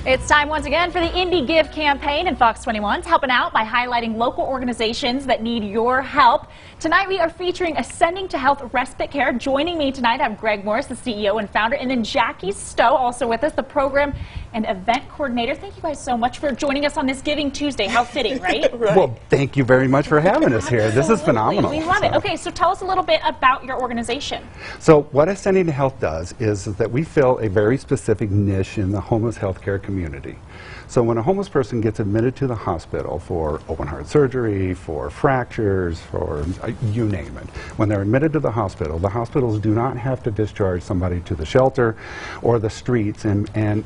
It's time once again for the Indie Give campaign, and Fox 21's helping out by highlighting local organizations that need your help. Tonight we are featuring Ascending to Health Respite Care. Joining me tonight I have Greg Morris, the CEO and founder, and then Jackie Stowe, also with us, the program and event coordinator. Thank you guys so much for joining us on this Giving Tuesday. How fitting, right? Right. Well, thank you very much for having us here. This is phenomenal. We love it. Okay, so tell us a little bit about your organization. So what Ascending to Health does is that we fill a very specific niche in the homeless healthcare community. So when a homeless person gets admitted to the hospital for open heart surgery, for fractures, for you name it, when they're admitted to the hospitals do not have to discharge somebody to the shelter or the streets and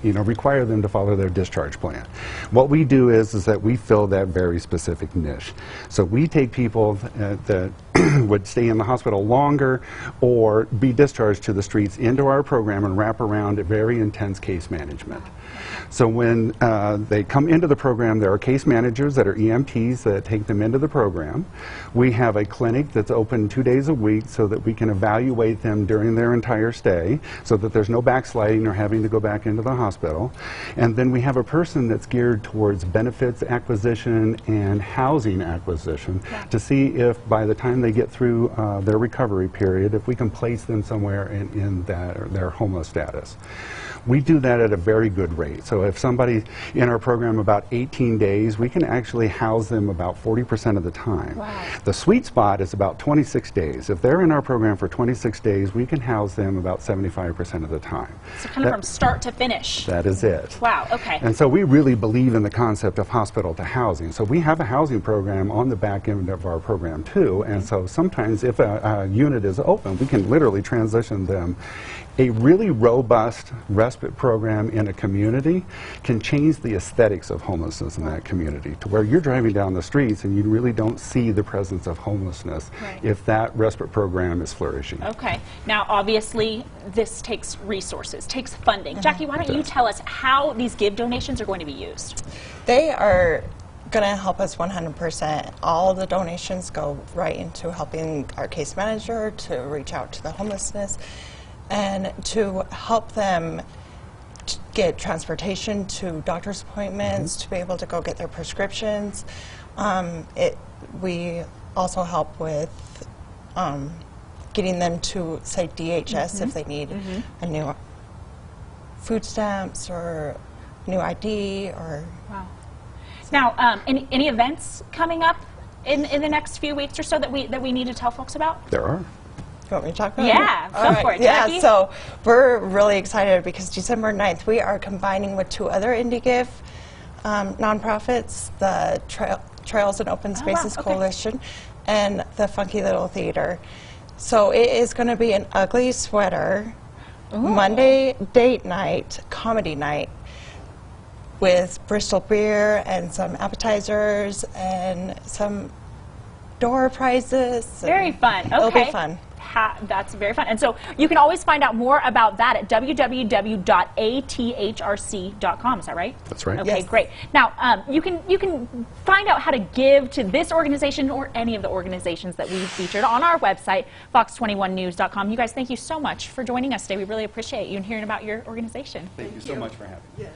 you know, require them to follow their discharge plan. What we do is that we fill that very specific niche. So we take people that would stay in the hospital longer or be discharged to the streets into our program and wrap around a very intense case management. So when they come into the program, there are case managers that are EMTs that take them into the program. We have a clinic that's open 2 days a week so that we can evaluate them during their entire stay so that there's no backsliding or having to go back into the hospital. And then we have a person that's geared towards benefits acquisition and housing acquisition to see if by the time they get through their recovery period, if we can place them somewhere in their homeless status. We do that at a very good rate. So if somebody in our program about 18 days, we can actually house them about 40% of the time. Wow. The sweet spot is about 26 days. If they're in our program for 26 days, we can house them about 75% of the time. So kind of from start to finish. That is it. Wow, okay. And so we really believe in the concept of hospital to housing. So we have a housing program on the back end of our program too. And so sometimes if a unit is open, we can literally transition them. A really robust respite program in a community can change the aesthetics of homelessness in that community to where you're driving down the streets and you really don't see the presence of homelessness if that respite program is flourishing. Okay. Now, obviously, this takes resources, takes funding. Jackie, why don't you tell us how these give donations are going to be used? They are going to help us 100%. All the donations go right into helping our case manager to reach out to the homelessness and to help them get transportation to doctor's appointments, to be able to go get their prescriptions. We also help with getting them to, say, DHS if they need a new food stamps or new ID or... Wow. Now, any events coming up in the next few weeks or so that we need to tell folks about? There are. You want me to talk about it? Yeah, go for it, Jackie. Yeah, so we're really excited because December 9th we are combining with 2 other Indie Give nonprofits, the Trails and Open Spaces Coalition and the Funky Little Theater. So it is going to be an ugly sweater Monday date night, comedy night, with Bristol beer and some appetizers and some door prizes. Very fun. Okay. It'll be fun. That's very fun. And so you can always find out more about that at www.athrc.com. Is that right? That's right. Okay, yes. Great. Now, you can find out how to give to this organization or any of the organizations that we've featured on our website, fox21news.com. You guys, thank you so much for joining us today. We really appreciate you and hearing about your organization. Thank you so much for having me. Yes.